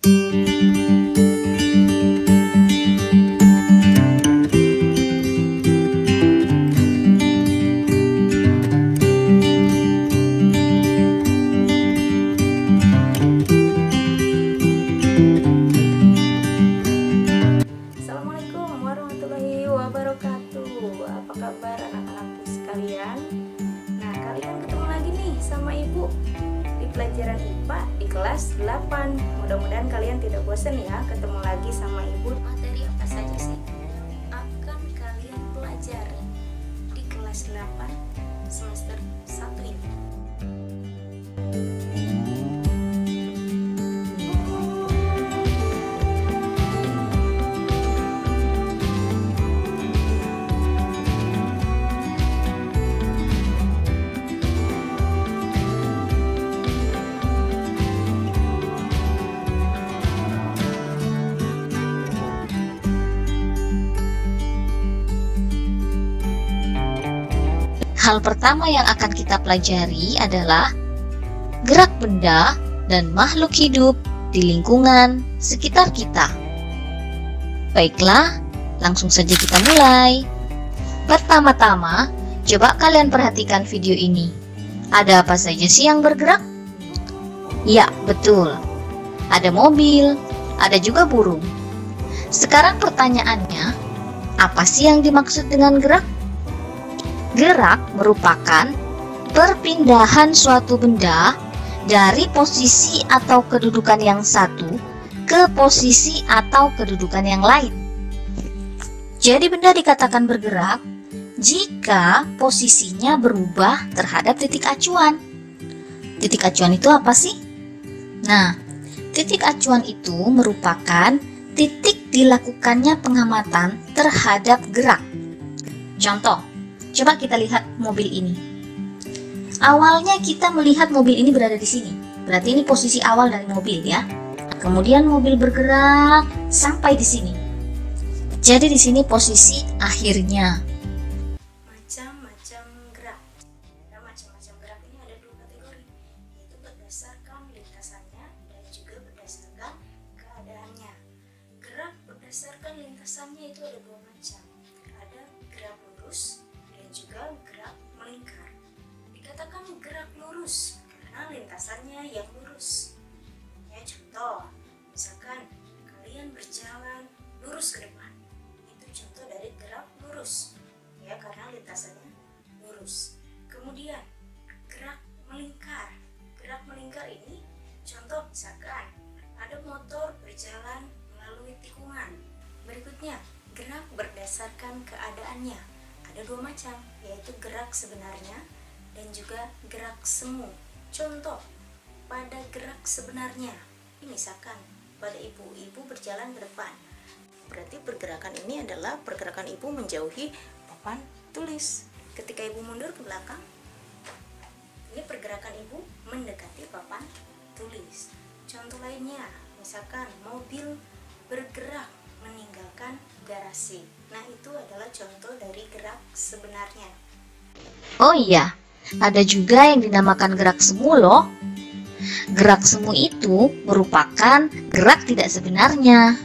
Assalamualaikum warahmatullahi wabarakatuh. Apa kabar anak-anakku sekalian? Nah, kalian ketemu lagi nih sama Ibu di pelajaran IPA di kelas 8. Mudah-mudahan kalian tidak bosan ya ketemu lagi sama Ibu. Materi apa saja sih akan kalian pelajari di kelas 8 semester 1 ini? Hal pertama yang akan kita pelajari adalah gerak benda dan makhluk hidup di lingkungan sekitar kita. Baiklah, langsung saja kita mulai. Pertama-tama, coba kalian perhatikan video ini. Ada apa saja sih yang bergerak? Ya, betul. Ada mobil, ada juga burung. Sekarang pertanyaannya, apa sih yang dimaksud dengan gerak? Gerak merupakan perpindahan suatu benda dari posisi atau kedudukan yang satu ke posisi atau kedudukan yang lain. Jadi benda dikatakan bergerak jika posisinya berubah terhadap titik acuan. Titik acuan itu apa sih? Nah, titik acuan itu merupakan titik dilakukannya pengamatan terhadap gerak. Contoh, coba kita lihat mobil ini. Awalnya kita melihat mobil ini berada di sini. Berarti ini posisi awal dari mobil ya. Kemudian mobil bergerak sampai di sini. Jadi di sini posisi akhirnya. Macam-macam gerak. Nah, macam-macam gerak ini ada dua kategori, yaitu berdasarkan lintasannya dan juga berdasarkan keadaannya. Gerak berdasarkan lintasannya itu ada dua macam. Ada gerak lurus dan juga gerak melingkar. Dikatakan gerak lurus karena lintasannya yang lurus. Ya, contoh, misalkan kalian berjalan lurus ke depan, itu contoh dari gerak lurus. Ya, karena lintasannya lurus. Kemudian gerak melingkar. Gerak melingkar ini contoh misalkan ada motor berjalan melalui tikungan. Berikutnya, gerak berdasarkan keadaannya. Ada dua macam, yaitu gerak sebenarnya dan juga gerak semu. Contoh, pada gerak sebenarnya, ini misalkan pada ibu berjalan ke depan. Berarti pergerakan ini adalah pergerakan ibu menjauhi papan tulis. Ketika ibu mundur ke belakang, ini pergerakan ibu mendekati papan tulis. Contoh lainnya, misalkan mobil bergerak meninggalkan garasi. Nah, itu adalah contoh dari gerak sebenarnya. Oh iya, ada juga yang dinamakan gerak semu loh. Gerak semu itu merupakan gerak tidak sebenarnya.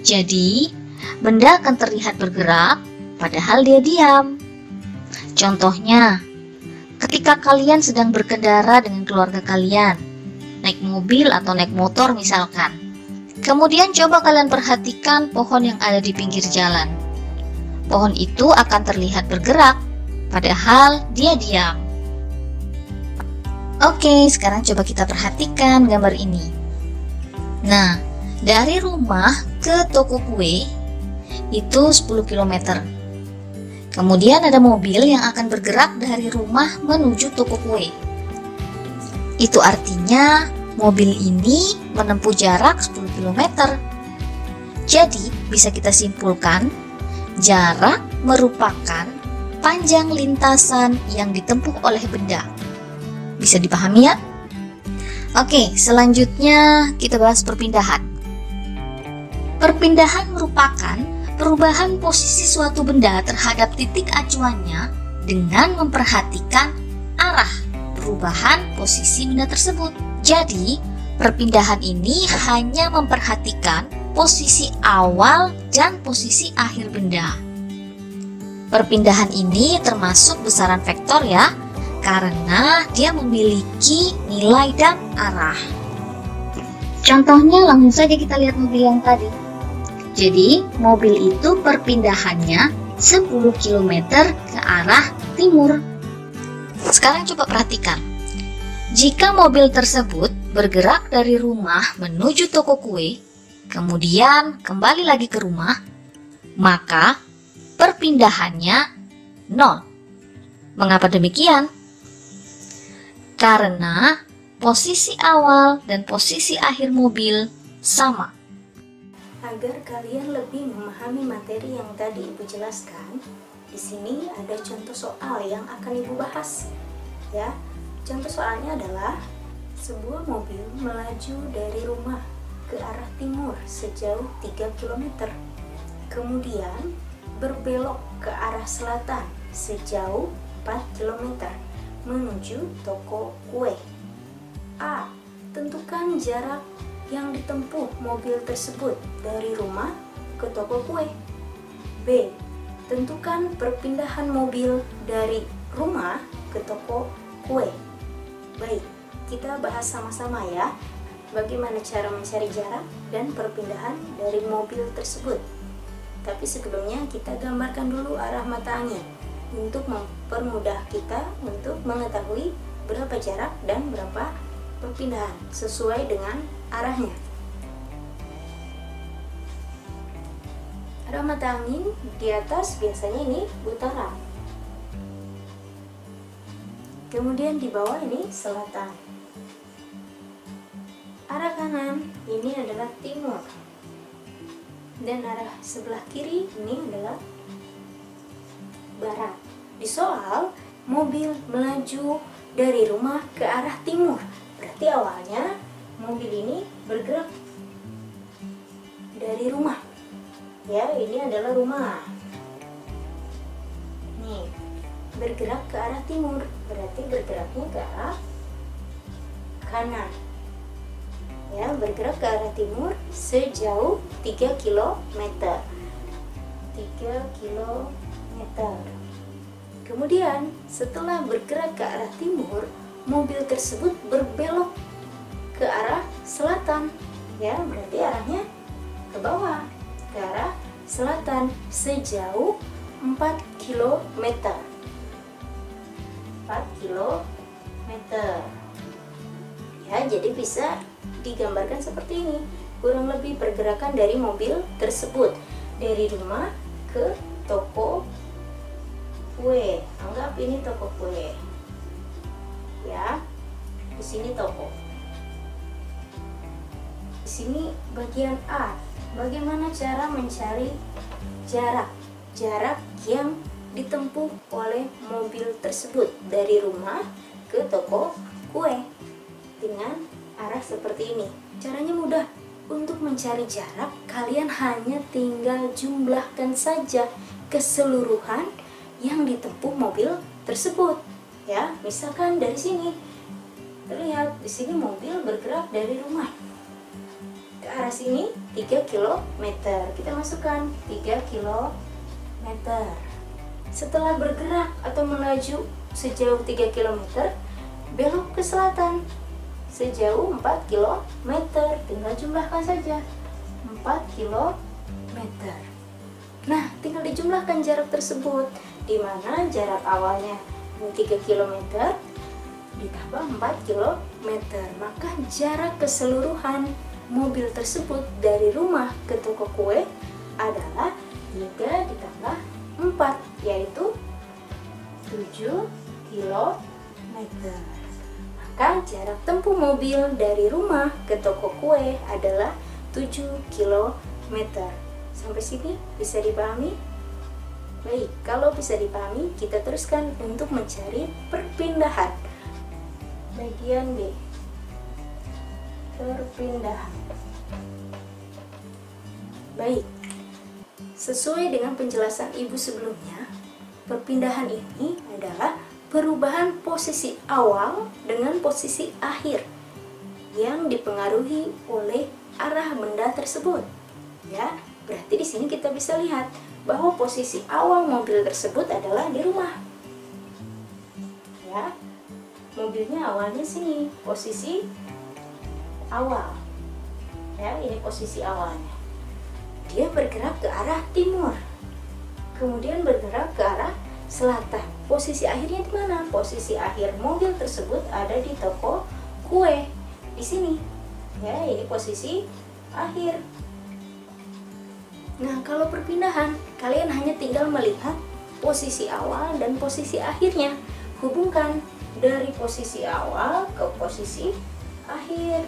Jadi, benda akan terlihat bergerak padahal dia diam. Contohnya, ketika kalian sedang berkendara dengan keluarga kalian, naik mobil atau naik motor misalkan. Kemudian coba kalian perhatikan pohon yang ada di pinggir jalan. Pohon itu akan terlihat bergerak, padahal dia diam. Oke, sekarang coba kita perhatikan gambar ini. Nah, dari rumah ke toko kue itu 10 km. Kemudian ada mobil yang akan bergerak dari rumah menuju toko kue. Itu artinya mobil ini menempuh jarak 10 km. Jadi, bisa kita simpulkan, jarak merupakan panjang lintasan yang ditempuh oleh benda. Bisa dipahami ya? Oke, selanjutnya kita bahas perpindahan. Perpindahan merupakan perubahan posisi suatu benda terhadap titik acuannya dengan memperhatikan arah perubahan posisi benda tersebut. Jadi, Perpindahan ini hanya memperhatikan posisi awal dan posisi akhir benda. Perpindahan ini termasuk besaran vektor ya, karena dia memiliki nilai dan arah. Contohnya langsung saja kita lihat mobil yang tadi. Jadi, mobil itu perpindahannya 10 km ke arah timur. Sekarang coba perhatikan. Jika mobil tersebut bergerak dari rumah menuju toko kue, kemudian kembali lagi ke rumah, maka perpindahannya 0. Mengapa demikian? Karena posisi awal dan posisi akhir mobil sama. Agar kalian lebih memahami materi yang tadi Ibu jelaskan, di sini ada contoh soal yang akan Ibu bahas. Ya, contoh soalnya adalah sebuah mobil melaju dari rumah ke arah timur sejauh 3 km. Kemudian berbelok ke arah selatan sejauh 4 km menuju toko kue. A. Tentukan jarak yang ditempuh mobil tersebut dari rumah ke toko kue. B. Tentukan perpindahan mobil dari rumah ke toko kue. Baik, kita bahas sama-sama ya, bagaimana cara mencari jarak dan perpindahan dari mobil tersebut. Tapi sebelumnya kita gambarkan dulu arah mata angin untuk mempermudah kita untuk mengetahui berapa jarak dan berapa perpindahan sesuai dengan arahnya. Arah mata angin di atas biasanya ini utara. Kemudian di bawah ini selatan. Arah kanan ini adalah timur. Dan arah sebelah kiri ini adalah barat. Di soal, mobil melaju dari rumah ke arah timur. Berarti awalnya mobil ini bergerak dari rumah. Ya, ini adalah rumah. Nih, bergerak ke arah timur. Berarti bergeraknya ke arah kanan. Ya, bergerak ke arah timur sejauh 3 km. 3 km. Kemudian, setelah bergerak ke arah timur, mobil tersebut berbelok ke arah selatan. Ya, berarti arahnya ke bawah, ke arah selatan sejauh 4 km. 4 km. Ya, jadi bisa digambarkan seperti ini. Kurang lebih pergerakan dari mobil tersebut dari rumah ke toko kue. Anggap ini toko kue. Ya, di sini toko. Di sini bagian A. Bagaimana cara mencari jarak? Jarak yang ditempuh oleh mobil tersebut dari rumah ke toko kue dengan arah seperti ini. Caranya mudah. Untuk mencari jarak, kalian hanya tinggal jumlahkan saja keseluruhan yang ditempuh mobil tersebut. Ya, misalkan dari sini terlihat di sini mobil bergerak dari rumah ke arah sini 3 km. Kita masukkan 3 km. Setelah bergerak atau melaju sejauh 3 km, belok ke selatan sejauh 4 km. Tinggal jumlahkan saja 4 km. Nah, tinggal dijumlahkan jarak tersebut, di mana jarak awalnya 3 km ditambah 4 km, maka jarak keseluruhan mobil tersebut dari rumah ke toko kue adalah 3 ditambah 4, yaitu 7 km. Maka jarak tempuh mobil dari rumah ke toko kue adalah 7 km. Sampai sini bisa dipahami? Baik, kalau bisa dipahami, kita teruskan untuk mencari perpindahan. Bagian B, perpindahan. Baik, sesuai dengan penjelasan Ibu sebelumnya, perpindahan ini adalah perubahan posisi awal dengan posisi akhir. yang dipengaruhi oleh arah benda tersebut. Ya, berarti di sini kita bisa lihat bahwa posisi awal mobil tersebut adalah di rumah. Ya, mobilnya awalnya sini, posisi awal. Ya, ini posisi awalnya. Dia bergerak ke arah timur, kemudian bergerak ke arah selatan. Posisi akhirnya di mana? Posisi akhir mobil tersebut ada di toko kue. Di sini. Ya, ini posisi akhir. Nah, kalau perpindahan, kalian hanya tinggal melihat posisi awal dan posisi akhirnya. Hubungkan dari posisi awal ke posisi akhir.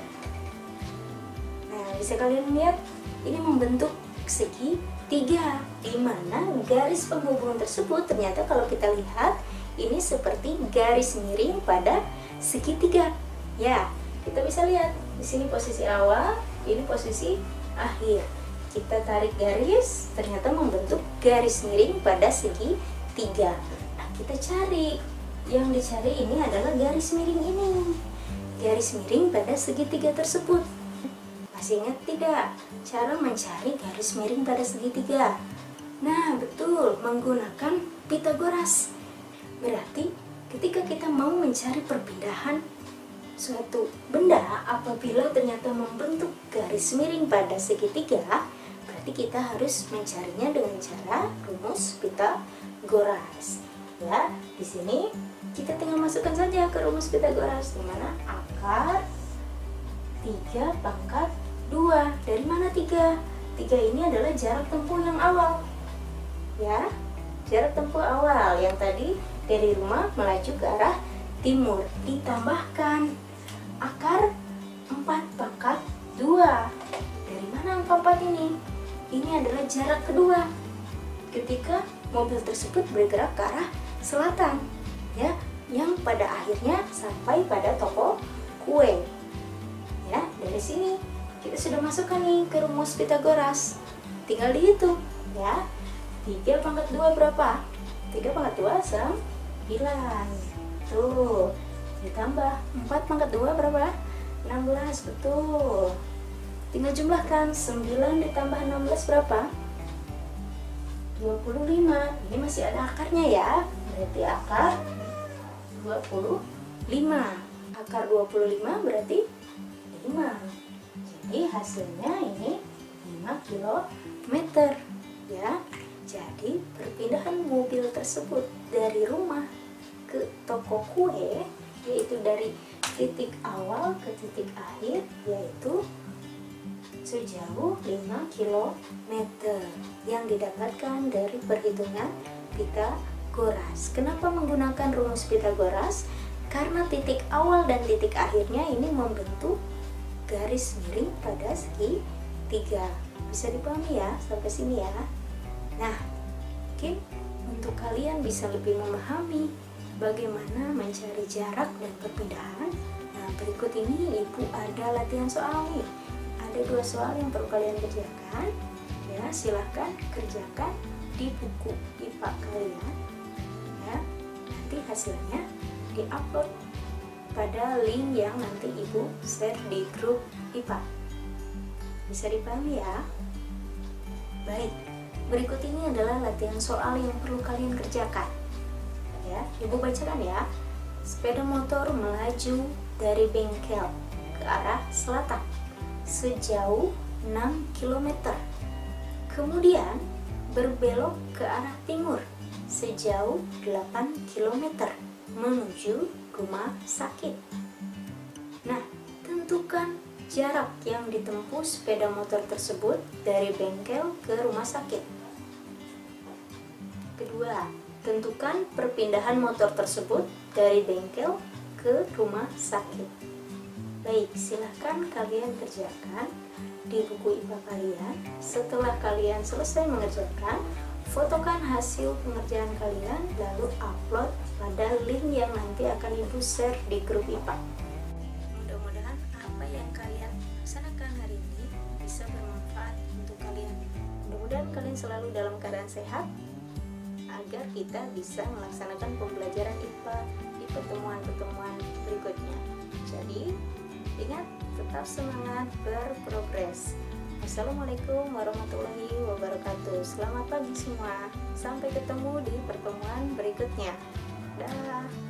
Nah, bisa kalian lihat ini membentuk segi 3, di mana garis penghubung tersebut ternyata kalau kita lihat ini seperti garis miring pada segitiga. Ya, kita bisa lihat di sini posisi awal, ini posisi akhir. Kita tarik garis, ternyata membentuk garis miring pada segi 3. Nah, kita cari. Yang dicari ini adalah garis miring ini. Garis miring pada segitiga tersebut. Masih ingat tidak cara mencari garis miring pada segitiga? Nah, betul, menggunakan Pythagoras. Berarti ketika kita mau mencari perpindahan suatu benda apabila ternyata membentuk garis miring pada segitiga, berarti kita harus mencarinya dengan cara rumus Pythagoras. Ya, di sini kita tinggal masukkan saja ke rumus Pythagoras, di mana akar 3 pangkat 2. Dari mana 3? 3 ini adalah jarak tempuh yang awal. Ya, jarak tempuh awal yang tadi dari rumah melaju ke arah timur, ditambahkan akar 4 pangkat 2. Dari mana angka 4 ini? Ini adalah jarak kedua ketika mobil tersebut bergerak ke arah selatan, ya, yang pada akhirnya sampai pada toko kue. Ya, dari sini kita sudah masukkan nih ke rumus Pythagoras. Tinggal dihitung, ya. 3 pangkat 2 berapa? 3 pangkat 2 9. Tuh, ditambah 4 pangkat 2 berapa? 16, betul. Tinggal jumlahkan, 9 ditambah 16 berapa? 25. Ini masih ada akarnya ya. Berarti akar 25. Akar 25 berarti 5. Jadi hasilnya ini 5 km. Ya. Jadi perpindahan mobil tersebut dari rumah ke toko kue, yaitu dari titik awal ke titik akhir, yaitu sejauh 5 km yang didapatkan dari perhitungan Pythagoras. Kenapa menggunakan rumus Pythagoras? Karena titik awal dan titik akhirnya ini membentuk garis miring pada segi 3. Bisa dipahami ya sampai sini ya. Nah, mungkin untuk kalian bisa lebih memahami bagaimana mencari jarak dan perpindahan. Nah, berikut ini Ibu ada latihan soal nih. Ada 2 soal yang perlu kalian kerjakan. Ya, silahkan kerjakan di buku IPA kalian. Ya, nanti hasilnya diupload pada link yang nanti Ibu share di grup IPA. Bisa dipahami ya? Baik, berikut ini adalah latihan soal yang perlu kalian kerjakan. Ya, Ibu bacakan ya. Sepeda motor melaju dari bengkel ke arah selatan sejauh 6 km. Kemudian berbelok ke arah timur sejauh 8 km menuju rumah sakit. Nah, tentukan jarak yang ditempuh sepeda motor tersebut dari bengkel ke rumah sakit. Kedua, tentukan perpindahan motor tersebut dari bengkel ke rumah sakit. Baik, silahkan kalian kerjakan di buku IPA kalian. Setelah kalian selesai mengerjakan, fotokan hasil pengerjaan kalian lalu upload pada link yang nanti akan Ibu share di grup IPA. Mudah-mudahan apa yang kalian laksanakan hari ini bisa bermanfaat untuk kalian. Mudah-mudahan kalian selalu dalam keadaan sehat agar kita bisa melaksanakan pembelajaran IPA di pertemuan-pertemuan berikutnya. Jadi, Ingat, tetap semangat berprogres. Assalamualaikum warahmatullahi wabarakatuh. Selamat pagi semua. Sampai ketemu di pertemuan berikutnya. Dah.